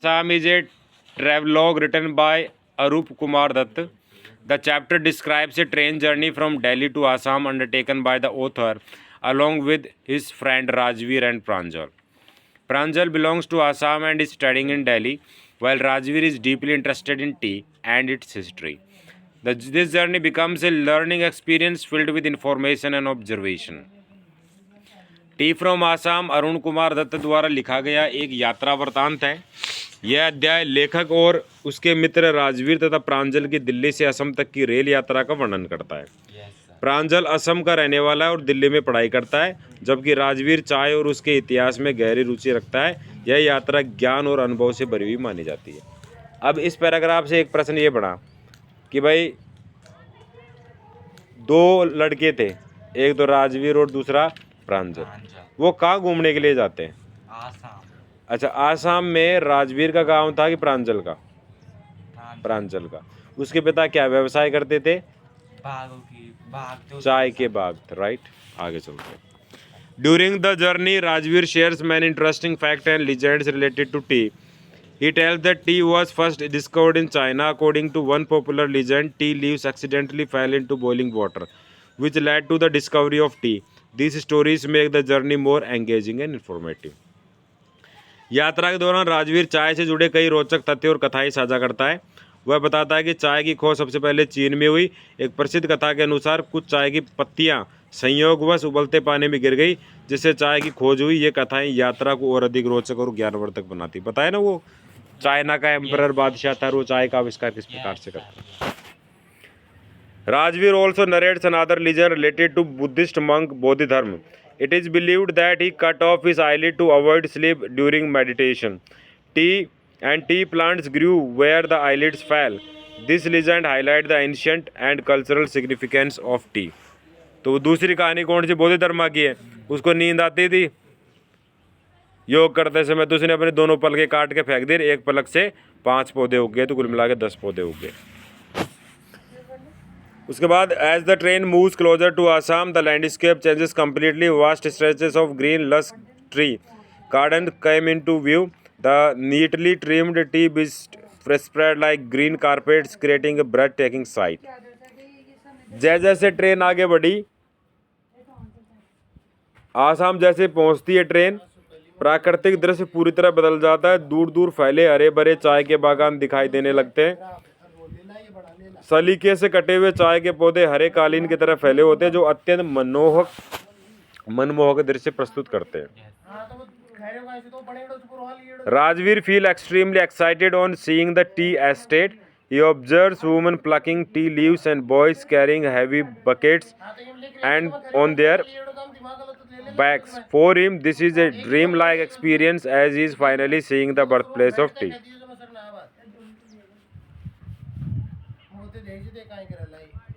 Assam is a travelogue written by Arup Kumar Dutt. The chapter describes a train journey from Delhi to Assam undertaken by the author along with his friend Rajveer and Pranjal. Pranjal belongs to Assam and is studying in Delhi, while Rajveer is deeply interested in tea and its history. This journey becomes a learning experience filled with information and observation. Tea from Assam Arun Kumar Dutt द्वारा लिखा गया एक यात्रा वृतांत है। यह अध्याय लेखक और उसके मित्र राजवीर तथा प्रांजल की दिल्ली से असम तक की रेल यात्रा का वर्णन करता है। प्रांजल असम का रहने वाला है और दिल्ली में पढ़ाई करता है, जबकि राजवीर चाय और उसके इतिहास में गहरी रुचि रखता है। यह यात्रा ज्ञान और अनुभव से भरी हुई मानी जाती है। अब इस पैराग्राफ से एक प्रश्न ये बना कि भाई दो लड़के थे, एक तो राजवीर और दूसरा प्रांजल, वो कहाँ घूमने के लिए जाते हैं? आसाम। अच्छा, आसाम में राजवीर का गांव था कि प्रांजल का? प्रांजल का। उसके पिता क्या व्यवसाय करते थे? चाय के बाग थे, राइट। आगे चलते हैं। During the journey Rajvir shares many interesting fact and legends related to tea. He tells that tea was first discovered in China. According to one popular legend, tea leaves accidentally fell into boiling water, which led to the discovery of tea. These stories make the journey more engaging and informative. यात्रा के दौरान राजवीर चाय से जुड़े कई रोचक तथ्य और कथाएं साझा करता है। वह बताता है कि चाय की खोज सबसे पहले चीन में हुई। एक प्रसिद्ध कथा के अनुसार कुछ चाय की पत्तियां संयोगवश उबलते पानी में गिर गई, जिससे चाय की खोज हुई। ये कथाएं यात्रा को और अधिक रोचक और ज्ञानवर्धक बनाती। बताया ना वो चाइना का एम्परर बादशाह था, वो चाय का आविष्कार किस प्रकार से करता है। Rajveer also narrates another legend related to Buddhist monk Bodhidharma. It is believed that he cut off his eyelid to avoid sleep during meditation. Tea plants grew where the eyelids fell. This legend highlights the ancient and cultural significance of tea. तो दूसरी कहानी कौन सी? बोधिधर्मा की है। उसको नींद आती थी योग करते समय, तो उसने अपने दोनों पलके काट के फेंक दिए। एक पलक से 5 पौधे उग गए, तो कुल मिला के 10 पौधे उग गए। उसके बाद as the train moves closer to Assam the landscape changes completely. Vast stretches of green lush tree garden came into view. The neatly trimmed tea spread like green carpets, creating a breathtaking sight. जैसे जैसे train आगे बढ़ी, आसाम जैसे पहुंचती है train, प्राकृतिक दृश्य पूरी तरह बदल जाता है। दूर दूर फैले हरे भरे चाय के बागान दिखाई देने लगते हैं। सलीके से कटे हुए चाय के पौधे हरे कालीन की तरह फैले होते हैं, जो अत्यंत मनमोहक दृश्य प्रस्तुत करते हैं। Rajveer feel extremely excited on seeing the tea estate. He observes women plucking tea leaves and boys carrying heavy buckets and on their backs. For him, this is a dream-like experience as he is finally seeing the birthplace of tea.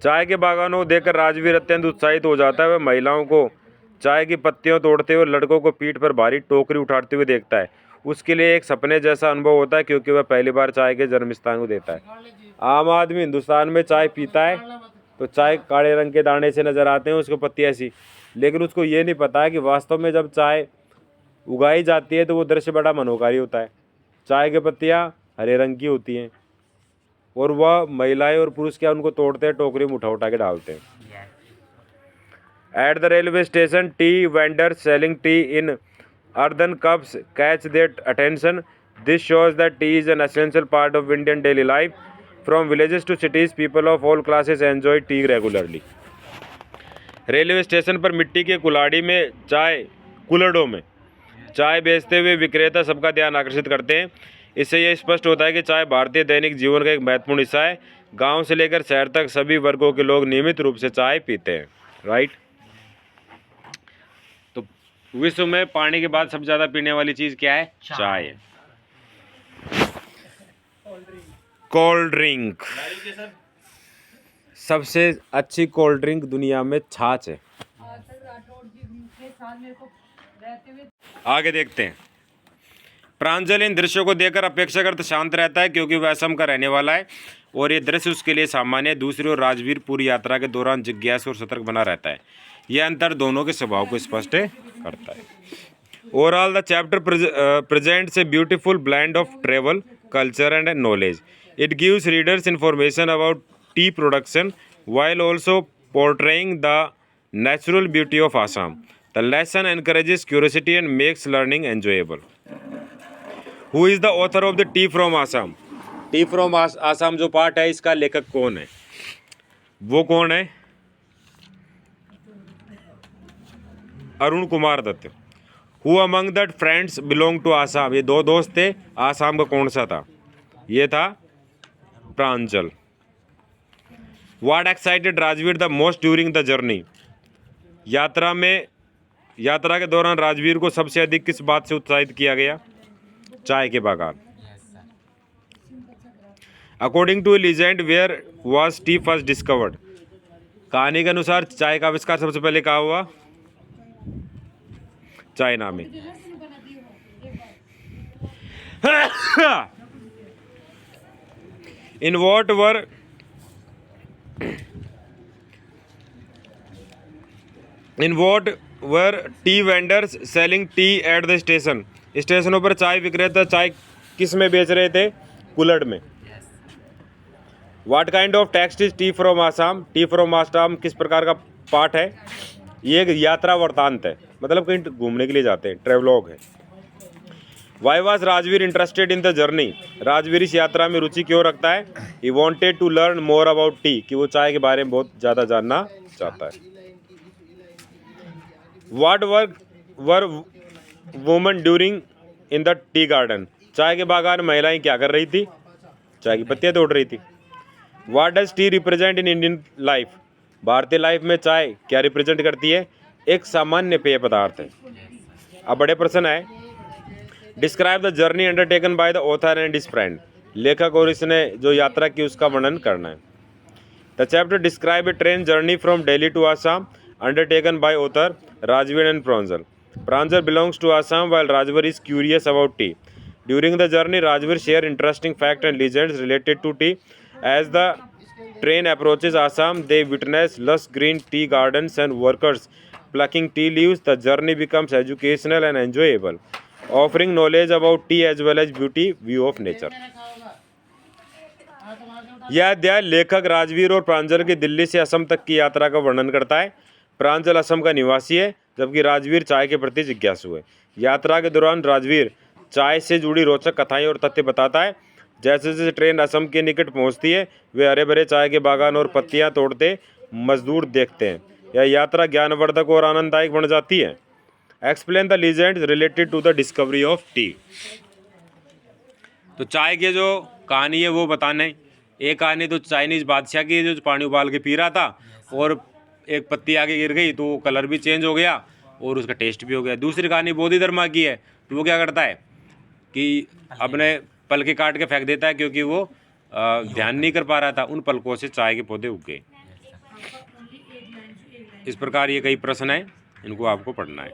चाय के बागानों को देखकर राजवीर अत्यंत उत्साहित हो जाता है। वह महिलाओं को चाय की पत्तियों तोड़ते हुए, लड़कों को पीठ पर भारी टोकरी उठाते हुए देखता है। उसके लिए एक सपने जैसा अनुभव होता है, क्योंकि वह पहली बार चाय के जन्म स्थान को देता है। आम आदमी हिंदुस्तान में चाय पीता है तो चाय काले रंग के दाने से नजर आते हैं, उसको पत्ती ऐसी, लेकिन उसको ये नहीं पता है कि वास्तव में जब चाय उगाई जाती है तो वो दृश्य बड़ा मनोकारी होता है। चाय की पत्तियाँ हरे रंग की होती हैं और वह महिलाएं और पुरुष क्या उनको तोड़ते हैं, टोकरी में उठा के डालते हैं। At the railway station T vendors selling T in earthen cups catch their attention. This shows that tea is an essential part of Indian daily life. From villages to cities, people of all classes enjoy tea regularly. Railway station पर मिट्टी के कुल्हड़ों में चाय बेचते हुए विक्रेता सबका ध्यान आकर्षित करते हैं। इससे यह स्पष्ट होता है कि चाय भारतीय दैनिक जीवन का एक महत्वपूर्ण हिस्सा है। गांव से लेकर शहर तक सभी वर्गों के लोग नियमित रूप से चाय पीते हैं, राइट। तो विश्व में पानी के बाद सबसे ज़्यादा पीने वाली चीज़ क्या है? चाय। Cold drink. सबसे अच्छी कोल्ड ड्रिंक दुनिया में छाछ है। आगे देखते हैं। प्रांजल इन दृश्यों को देखकर अपेक्षाकृत शांत रहता है, क्योंकि वह असम का रहने वाला है और ये दृश्य उसके लिए सामान्य है। दूसरी ओर राजवीर पूरी यात्रा के दौरान जिज्ञासु और सतर्क बना रहता है। यह अंतर दोनों के स्वभाव को स्पष्ट करता है। Overall, the chapter presents a beautiful blend of travel, culture, and knowledge. It gives readers information about tea production while also portraying the natural beauty of Assam. The lesson encourages curiosity and makes learning enjoyable. Who is the author of the Tea from Assam? T from Assam जो part है इसका लेखक कौन है? वो कौन है? Arun Kumar Dutt. Who among the friends belong to Assam? ये दो दोस्त थे, आसाम का कौन सा था? ये था Pranjal. What excited Rajveer the most during the journey? यात्रा के दौरान राजवीर को सबसे अधिक किस बात से उत्साहित किया गया? चाय के बागान. According to legend where was tea first discovered? कहानी के अनुसार चाय का आविष्कार सबसे पहले कहाँ हुआ? चाइना में. In what were T vendors selling T at the station? स्टेशनों पर चाय विक्रेता चाय किस में बेच रहे थे? कुल्हड़ में. What kind of text is T from Assam? T from Assam किस प्रकार का पाठ है? ये एक यात्रा वृत्तांत है, मतलब कहीं घूमने के लिए जाते हैं, ट्रेवलॉग है. Why was Rajvir interested in the journey? Rajvir इस यात्रा में रुचि क्यों रखता है? He wanted to learn more about tea, कि वो चाय के बारे में बहुत ज़्यादा जानना चाहता है. What were woman during in the tea garden? चाय के बागान में महिलाएं क्या कर रही थी? चाय की पत्तियां तोड़ रही थी. What does T represent in Indian life? भारतीय लाइफ में चाय क्या रिप्रेजेंट करती है? एक सामान्य पेय पदार्थ है. अब बड़े प्रश्न है. Describe the journey undertaken by the author and his friend. लेखक और इसने जो यात्रा की उसका वर्णन करना है. The chapter describe a train journey from Delhi to Assam undertaken by author Rajvir and Pranjal. Pranjal belongs to Assam while Rajvar is curious about tea. During the journey, Rajvar share interesting facts and legends related to tea. As the train approaches Assam, they witness lush green tea gardens and workers plucking tea leaves. The journey becomes educational and enjoyable, offering knowledge about tea as well as beauty view of nature. यह अध्याय लेखक राजवीर और प्रांजल की दिल्ली से असम तक की यात्रा का वर्णन करता है. प्रांजल असम का निवासी है जबकि राजवीर चाय के प्रति जिज्ञासु है. यात्रा के दौरान राजवीर चाय से जुड़ी रोचक कथाएं और तथ्य बताता है. जैसे जैसे ट्रेन असम के निकट पहुंचती है वे हरे भरे चाय के बागान और पत्तियां तोड़ते मजदूर देखते हैं. यह यात्रा ज्ञानवर्धक और आनंददायक बन जाती है. Explain the legends related to the discovery of tea. तो चाय की जो कहानी है वो बताने. एक कहानी तो चाइनीज बादशाह की जो पानी उबाल के पी रहा था और एक पत्ती आगे गिर गई तो कलर भी चेंज हो गया और उसका टेस्ट भी हो गया. दूसरी कहानी बोधि धर्मा की है. तो वो क्या करता है कि अपने पलके काट के फेंक देता है क्योंकि वो ध्यान नहीं कर पा रहा था. उन पलकों से चाय के पौधे उग गए. इस प्रकार ये कई प्रश्न हैं, इनको आपको पढ़ना है.